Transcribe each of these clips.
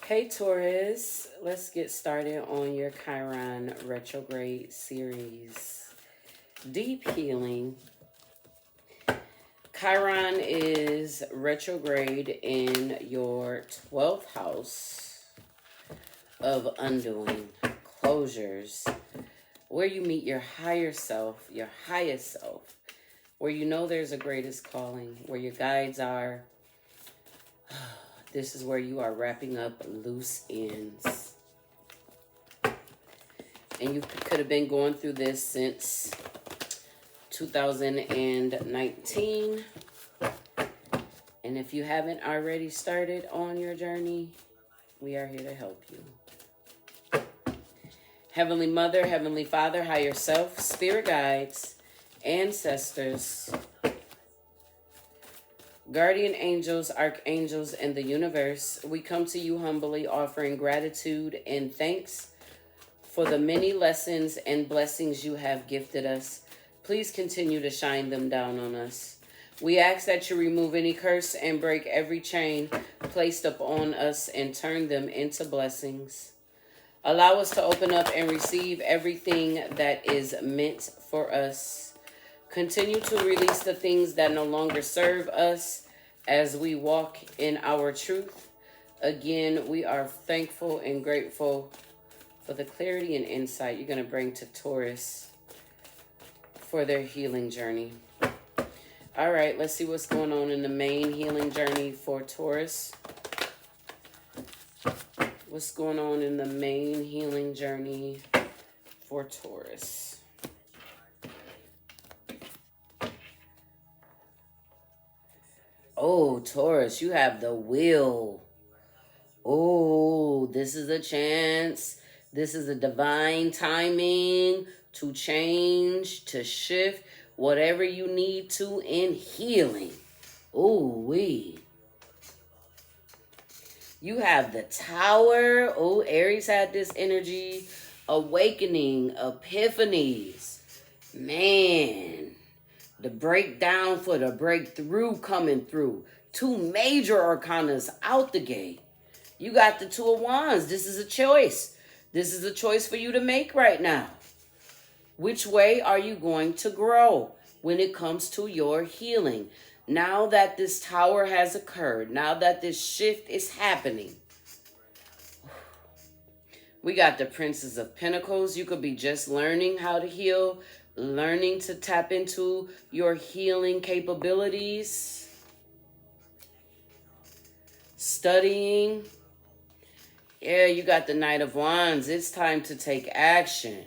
Hey Taurus, let's get started on your Chiron retrograde series. Deep healing. Chiron is retrograde in your 12th house of undoing, closures, where you meet your higher self, your highest self, where you know there's a greatest calling, where your guides are. This is where you are wrapping up loose ends. And you could have been going through this since 2019. And if you haven't already started on your journey, we are here to help you. Heavenly Mother, Heavenly Father, Higher Self, Spirit Guides, Ancestors, Guardian Angels, Archangels, and the universe, we come to you humbly offering gratitude and thanks for the many lessons and blessings you have gifted us. Please continue to shine them down on us. We ask that you remove any curse and break every chain placed upon us and turn them into blessings. Allow us to open up and receive everything that is meant for us. Continue to release the things that no longer serve us as we walk in our truth. Again, we are thankful and grateful for the clarity and insight you're going to bring to Taurus for their healing journey. All right, let's see what's going on in the main healing journey for Taurus. What's going on in the main healing journey for Taurus? Oh, Taurus, you have the will. Oh, this is a chance. This is a divine timing to change, to shift whatever you need to in healing. Oh, you have the Tower. Oh, Aries had this energy. Awakening, epiphanies. Man. The breakdown for the breakthrough coming through. Two major arcanas out the gate. You got the Two of Wands. This is a choice. This is a choice for you to make right now. Which way are you going to grow when it comes to your healing? Now that this Tower has occurred, now that this shift is happening, we got the Princess of Pentacles. You could be just learning how to heal, learning to tap into your healing capabilities, studying. Yeah, you got the Knight of Wands. It's time to take action.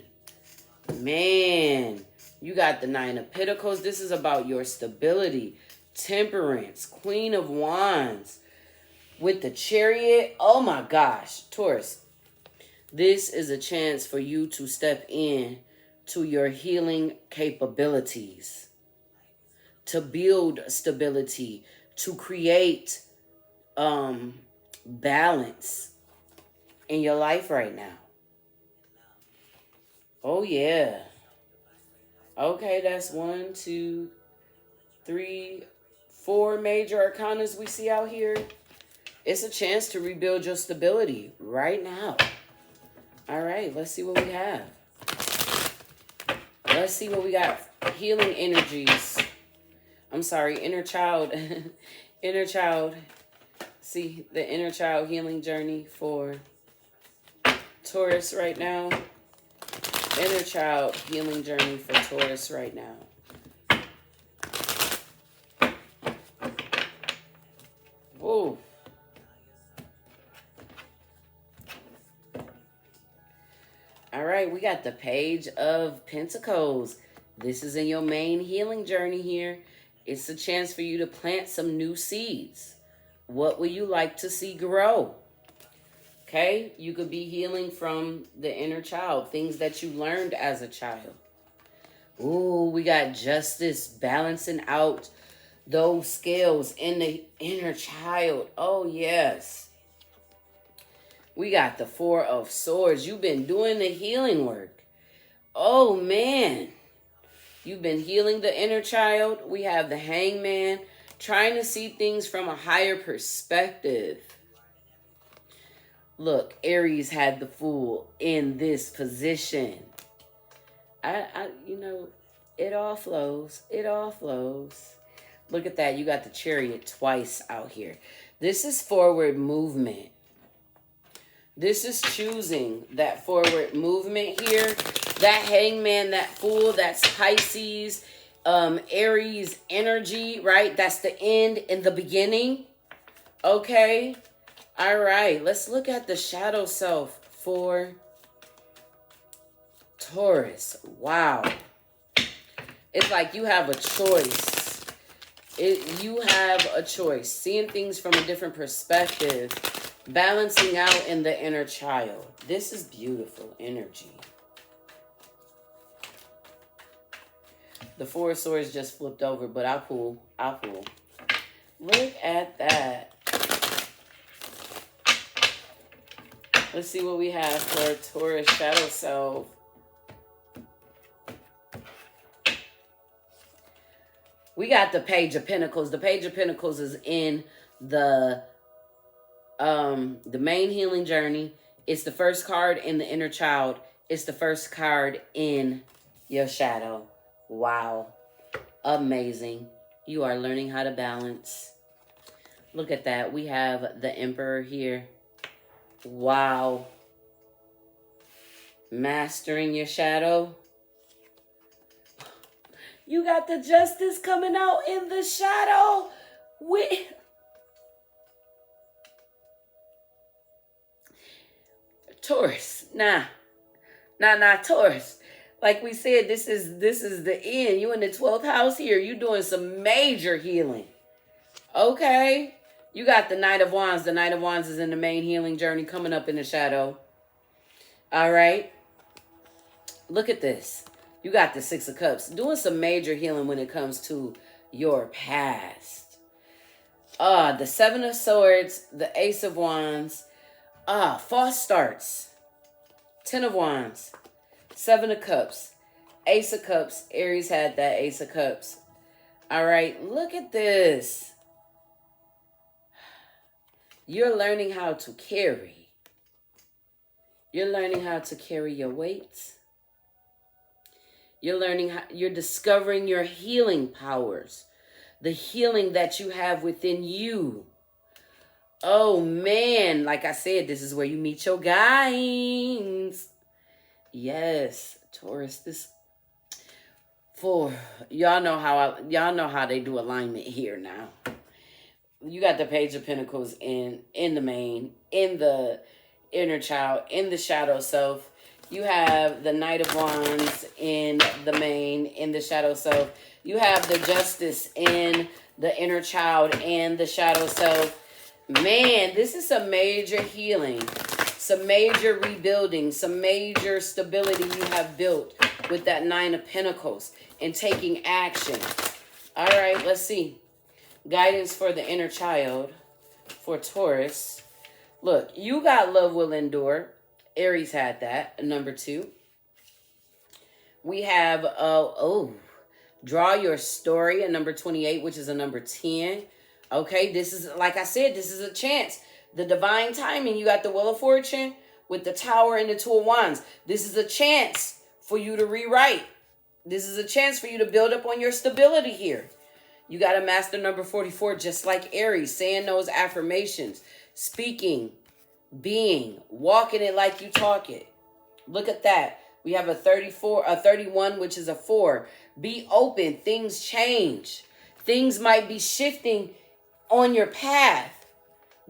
Man, you got the Nine of Pentacles. This is about your stability, temperance, Queen of Wands with the Chariot. Oh my gosh, Taurus. This is a chance for you to step in to your healing capabilities, to build stability, to create balance in your life right now. Oh yeah. Okay, that's 1, 2, 3, 4 major arcanas we see out here. It's a chance to rebuild your stability right now. All right, let's see what we have. Let's see what we got. Healing energies. I'm sorry, inner child. Inner child. See, the inner child healing journey for Taurus right now. Inner child healing journey for Taurus right now. Whoa. All right, we got the Page of Pentacles. This is in your main healing journey here. It's a chance for you to plant some new seeds. What would you like to see grow? Okay, you could be healing from the inner child, things that you learned as a child. Ooh, we got Justice, balancing out those scales in the inner child. Oh, yes. We got the Four of Swords. You've been doing the healing work. Oh, man. You've been healing the inner child. We have the Hangman, trying to see things from a higher perspective. Look, Aries had the Fool in this position. You know, it all flows. It all flows. Look at that. You got the Chariot twice out here. This is forward movement. This is choosing that forward movement here. That Hangman, that Fool, that's Pisces, Aries energy, right? That's the end and the beginning. Okay. All right. Let's look at the shadow self for Taurus. Wow. It's like you have a choice. You have a choice. Seeing things from a different perspective. Balancing out in the inner child. This is beautiful energy. The Four of Swords just flipped over, but I'll pull. I'll pull. Look at that. Let's see what we have for Taurus shadow self. We got the Page of Pentacles. The Page of Pentacles is in the main healing journey. It's the first card in the inner child. It's the first card in your shadow. Wow. Amazing. You are learning how to balance. Look at that. We have the Emperor here. Wow. Mastering your shadow. You got the Justice coming out in the shadow. Taurus. Nah, Taurus. Like we said, this is the end. You in the 12th house here. You doing some major healing. Okay. You got the Knight of Wands. The Knight of Wands is in the main healing journey coming up in the shadow. All right. Look at this. You got the Six of Cups. Doing some major healing when it comes to your past. The Seven of Swords. The Ace of Wands. False starts. 10 of Wands. 7 of Cups. Ace of Cups. Aries had that Ace of Cups. All right. Look at this. You're learning how to carry. You're learning how to carry your weight. You're discovering your healing powers. The healing that you have within you. Oh, man. Like I said, this is where you meet your guys. Yes, Taurus, this... Y'all know how they do alignment here now. You got the Page of Pentacles in the main, in the inner child, in the shadow self. You have the Knight of Wands in the main, in the shadow self. You have the Justice in the inner child and the shadow self. Man, this is some major healing, some major rebuilding, some major stability you have built with that Nine of Pentacles and taking action. All right, let's see. Guidance for the inner child for Taurus. Look, you got Love Will Endure. Aries had that, number 2. We have, Draw Your Story, at number 28, which is a number 10. Okay, this is, like I said, this is a chance. The divine timing, you got the Wheel of Fortune with the Tower and the Two of Wands. This is a chance for you to rewrite. This is a chance for you to build up on your stability here. You got a Master number 44, just like Aries, saying those affirmations, speaking, being, walking it like you talk it. Look at that. We have a 31, which is a 4. Be open. Things change. Things might be shifting on your path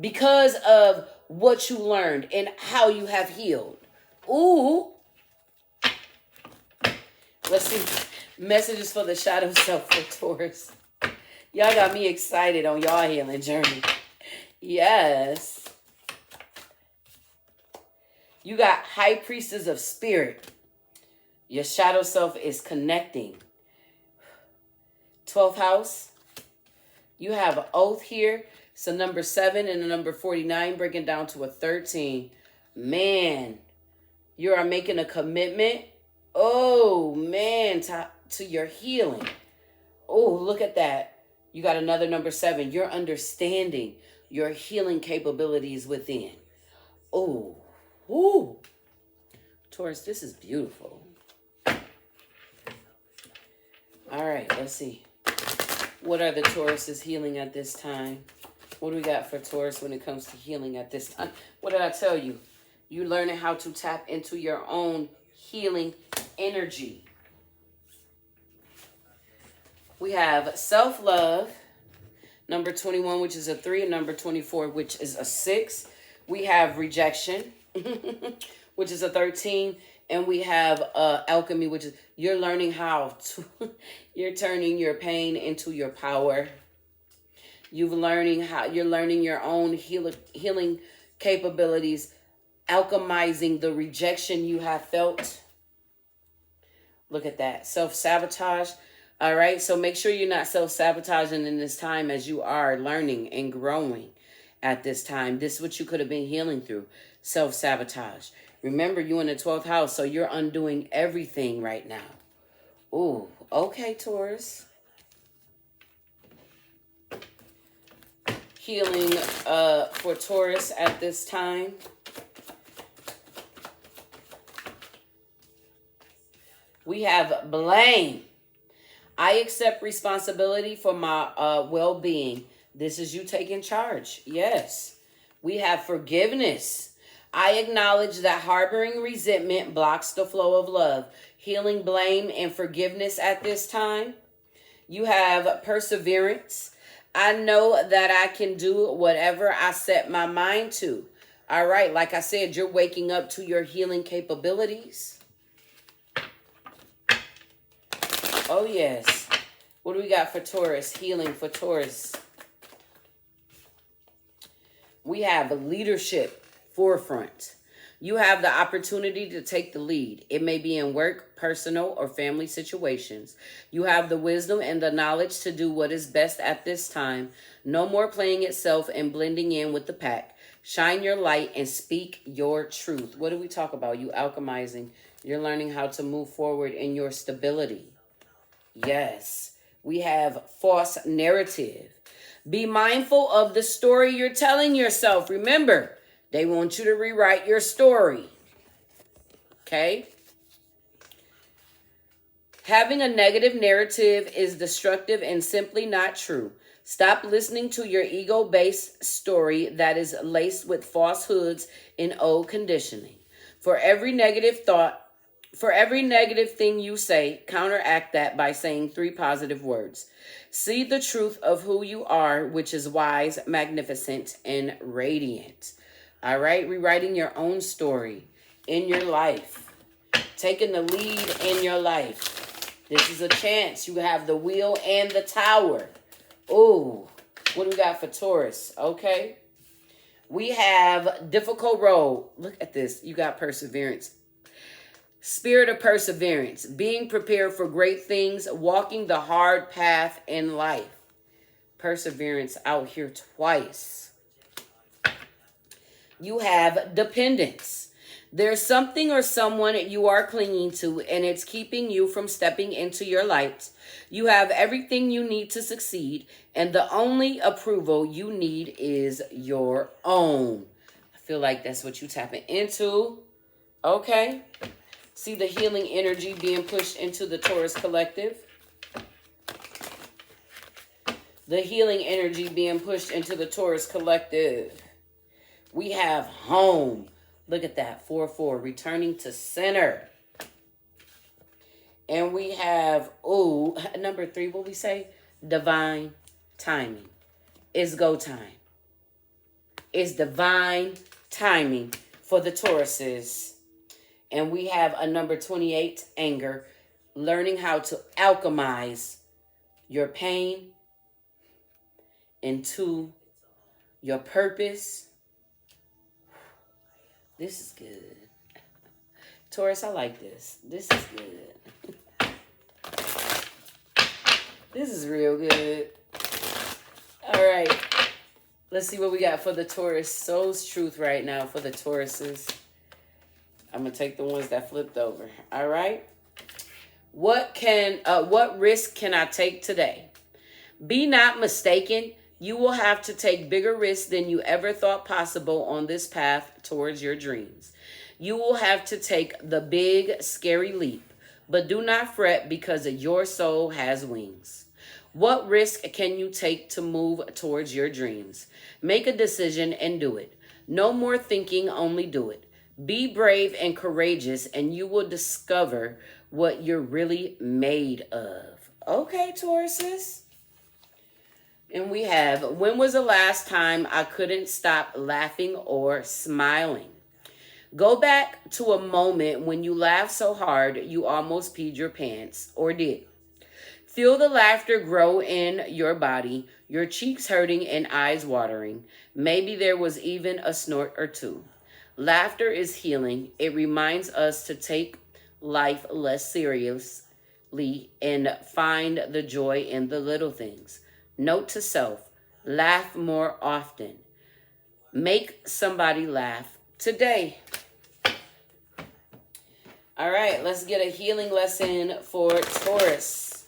because of what you learned and how you have healed. Ooh. Let's see. Messages for the shadow self for Taurus. Y'all got me excited on y'all healing journey. Yes. You got High Priestess of Spirit. Your shadow self is connecting. 12th house. You have an Oath here. So number 7 and the number 49 breaking down to a 13. Man, you are making a commitment. Oh, man, to your healing. Oh, look at that. You got another number 7. You're understanding your healing capabilities within. Oh, ooh. Taurus, this is beautiful. All right, let's see. What are the Tauruses healing at this time? What do we got for Taurus when it comes to healing at this time? What did I tell you? You learning how to tap into your own healing energy. We have self-love, number 21, which is a 3, and number 24, which is a 6. We have rejection, which is a 13. And we have alchemy, which is you're learning how to, you're turning your pain into your power. You're learning your own healing capabilities, alchemizing the rejection you have felt. Look at that. Self-sabotage. All right. So make sure you're not self-sabotaging in this time as you are learning and growing at this time. This is what you could have been healing through. Self-sabotage. Remember, you're in the 12th house, so you're undoing everything right now. Ooh, okay, Taurus. Healing for Taurus at this time. We have blame. I accept responsibility for my well-being. This is you taking charge. Yes. We have forgiveness. I acknowledge that harboring resentment blocks the flow of love. Healing blame and forgiveness at this time. You have perseverance. I know that I can do whatever I set my mind to. All right, like I said, you're waking up to your healing capabilities. Oh, yes. What do we got for Taurus? Healing for Taurus. We have leadership. Forefront. You have the opportunity to take the lead. It may be in work, personal, or family situations. You have the wisdom and the knowledge to do what is best at this time. No more playing it safe and blending in with the pack. Shine your light and speak your truth. What do we talk about? You alchemizing. You're learning how to move forward in your stability. Yes. We have false narrative. Be mindful of the story you're telling yourself. Remember, they want you to rewrite your story. Okay? Having a negative narrative is destructive and simply not true. Stop listening to your ego-based story that is laced with falsehoods and old conditioning. For every negative thing you say, counteract that by saying 3 positive words. See the truth of who you are, which is wise, magnificent, and radiant. All right, rewriting your own story in your life. Taking the lead in your life. This is a chance. You have the wheel and the tower. Ooh, what do we got for Taurus? Okay. We have difficult road. Look at this. You got perseverance. Spirit of perseverance. Being prepared for great things. Walking the hard path in life. Perseverance out here twice. You have dependence. There's something or someone you are clinging to, and it's keeping you from stepping into your light. You have everything you need to succeed, and the only approval you need is your own. I feel like that's what you're tapping into. Okay. See the healing energy being pushed into the Taurus collective. The healing energy being pushed into the Taurus collective. We have home. Look at that. 4-4. Returning to center. And we have, number 3, what we say? Divine timing. It's go time. It's divine timing for the Tauruses. And we have a number 28, anger. Learning how to alchemize your pain into your purpose. This is good. Taurus, I like this. This is good. This is real good. All right. Let's see what we got for the Taurus. Soul's truth right now for the Tauruses. I'm going to take the ones that flipped over. All right. What risk can I take today? Be not mistaken. You will have to take bigger risks than you ever thought possible on this path towards your dreams. You will have to take the big, scary leap, but do not fret because your soul has wings. What risk can you take to move towards your dreams? Make a decision and do it. No more thinking, only do it. Be brave and courageous, and you will discover what you're really made of. Okay, Tauruses. And we have, when was the last time I couldn't stop laughing or smiling? Go back to a moment when you laughed so hard you almost peed your pants, or did. Feel the laughter grow in your body, your cheeks hurting and eyes watering. Maybe there was even a snort or two. Laughter is healing. It reminds us to take life less seriously and find the joy in the little things. Note to self, laugh more often. Make somebody laugh today. All right, let's get a healing lesson for Taurus.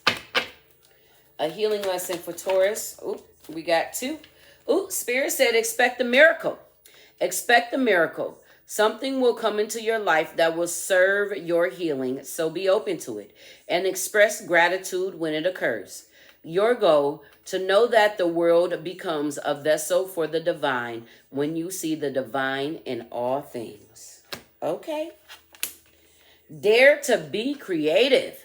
A healing lesson for Taurus. Ooh, we got 2. Ooh, Spirit said expect a miracle. Expect a miracle. Something will come into your life that will serve your healing, so be open to it and express gratitude when it occurs. Your goal, to know that the world becomes a vessel for the divine when you see the divine in all things. Okay. Dare to be creative.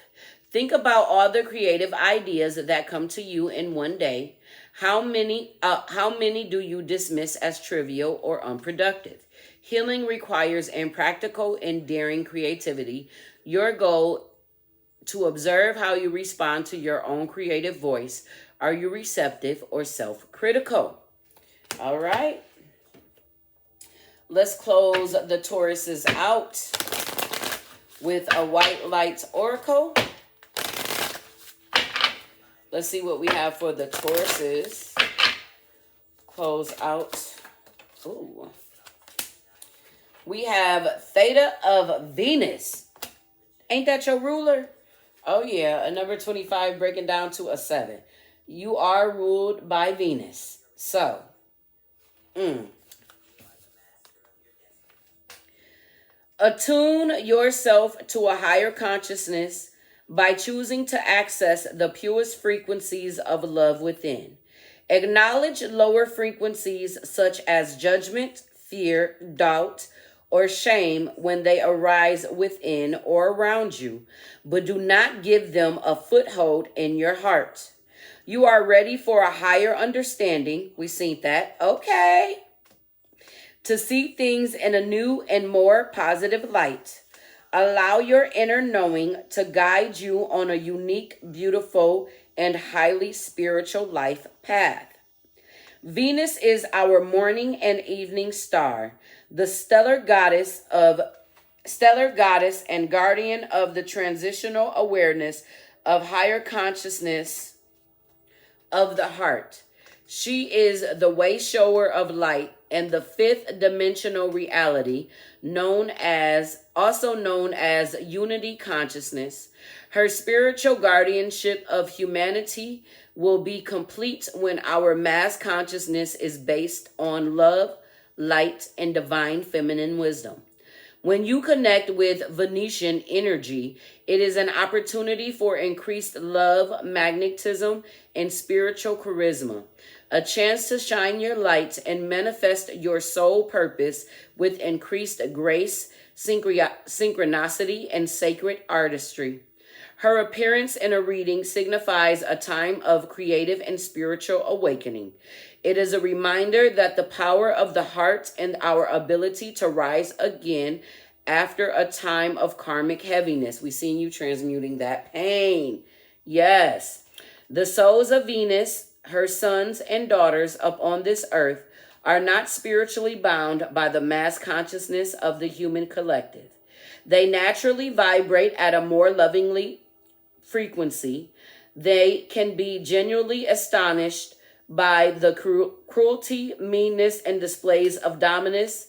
Think about all the creative ideas that come to you in one day. How many do you dismiss as trivial or unproductive? Healing requires impractical and daring creativity. Your goal, to observe how you respond to your own creative voice. Are you receptive or self-critical? All right. Let's close the Tauruses out with a white light oracle. Let's see what we have for the Tauruses. Close out. Ooh. We have Theta of Venus. Ain't that your ruler? Oh, yeah. A number 25 breaking down to a 7. You are ruled by Venus. So, attune yourself to a higher consciousness by choosing to access the purest frequencies of love within. Acknowledge lower frequencies such as judgment, fear, doubt, or shame when they arise within or around you, but do not give them a foothold in your heart. You are ready for a higher understanding. We seen that. Okay. To see things in a new and more positive light. Allow your inner knowing to guide you on a unique, beautiful, and highly spiritual life path. Venus is our morning and evening star, the stellar goddess and guardian of the transitional awareness of higher consciousness of the heart. She is the way shower of light and the fifth dimensional reality, also known as unity consciousness. Her spiritual guardianship of humanity will be complete when our mass consciousness is based on love, light, and divine feminine wisdom. When you connect with Venetian energy, it is an opportunity for increased love, magnetism, and spiritual charisma. A chance to shine your light and manifest your soul purpose with increased grace, synchronicity, and sacred artistry. Her appearance in a reading signifies a time of creative and spiritual awakening. It is a reminder that the power of the heart and our ability to rise again after a time of karmic heaviness. We've seen you transmuting that pain. Yes. The souls of Venus, her sons and daughters upon this earth, are not spiritually bound by the mass consciousness of the human collective. They naturally vibrate at a more lovingly frequency. They can be genuinely astonished by the cruelty, meanness, and displays of dominance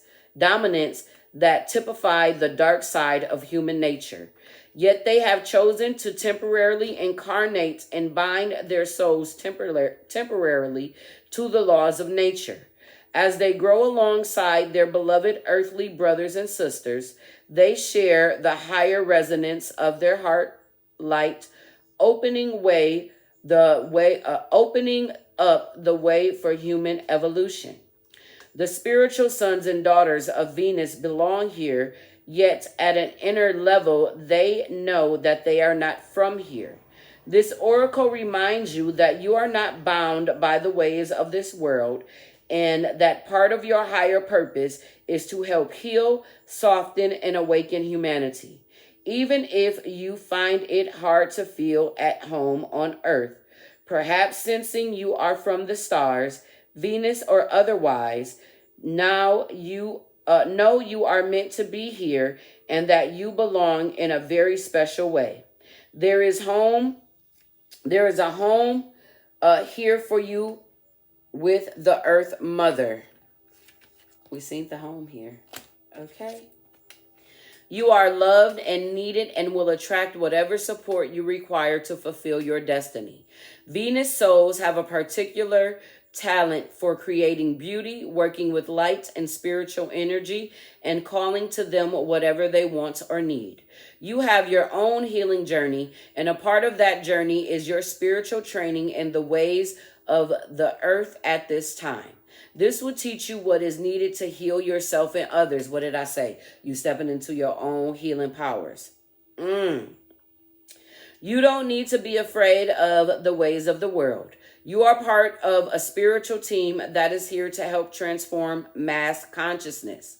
that typify the dark side of human nature. Yet they have chosen to temporarily incarnate and bind their souls temporarily to the laws of nature. As they grow alongside their beloved earthly brothers and sisters, they share the higher resonance of their heart light, opening up the way for human evolution. The spiritual sons and daughters of Venus belong here, yet at an inner level, they know that they are not from here. This oracle reminds you that you are not bound by the ways of this world, and that part of your higher purpose is to help heal, soften, and awaken humanity. Even if you find it hard to feel at home on Earth, perhaps sensing you are from the stars, Venus or otherwise, now you know you are meant to be here and that you belong in a very special way. There is a home here for you with the Earth Mother. We seen the home here. Okay. You are loved and needed and will attract whatever support you require to fulfill your destiny. Venus souls have a particular talent for creating beauty, working with light and spiritual energy, and calling to them whatever they want or need. You have your own healing journey, and a part of that journey is your spiritual training in the ways of the earth at this time. This will teach you what is needed to heal yourself and others. What did I say? You stepping into your own healing powers. You don't need to be afraid of the ways of the world. You are part of a spiritual team that is here to help transform mass consciousness.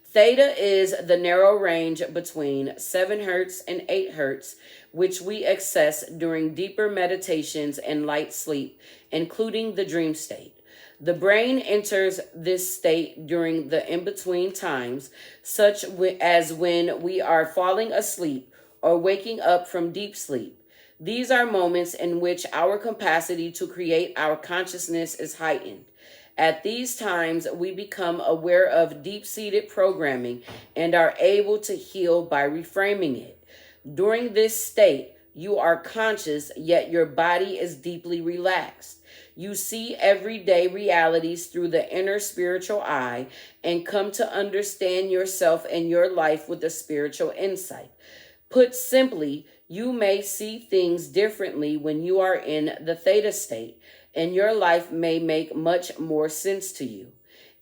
Theta is the narrow range between 7 hertz and 8 hertz, which we access during deeper meditations and light sleep, including the dream state. The brain enters this state during the in-between times, such as when we are falling asleep or waking up from deep sleep. These are moments in which our capacity to create our consciousness is heightened. At these times, we become aware of deep-seated programming and are able to heal by reframing it. During this state, you are conscious, yet your body is deeply relaxed. You see everyday realities through the inner spiritual eye and come to understand yourself and your life with a spiritual insight. Put simply, you may see things differently when you are in the theta state, and your life may make much more sense to you.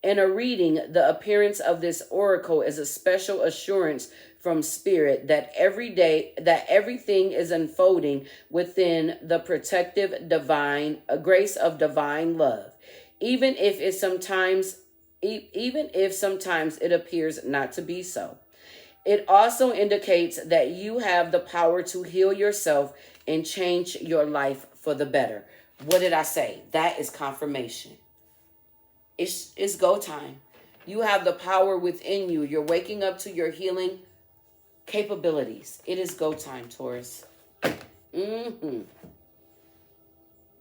In a reading, the appearance of this oracle is a special assurance from spirit that everything is unfolding within the protective divine grace of divine love, even if sometimes it appears not to be so. It also indicates that you have the power to heal yourself and change your life for the better. What did I say? That is confirmation. It's go time. You have the power within you. You're waking up to your healing capabilities. It is go time, Taurus.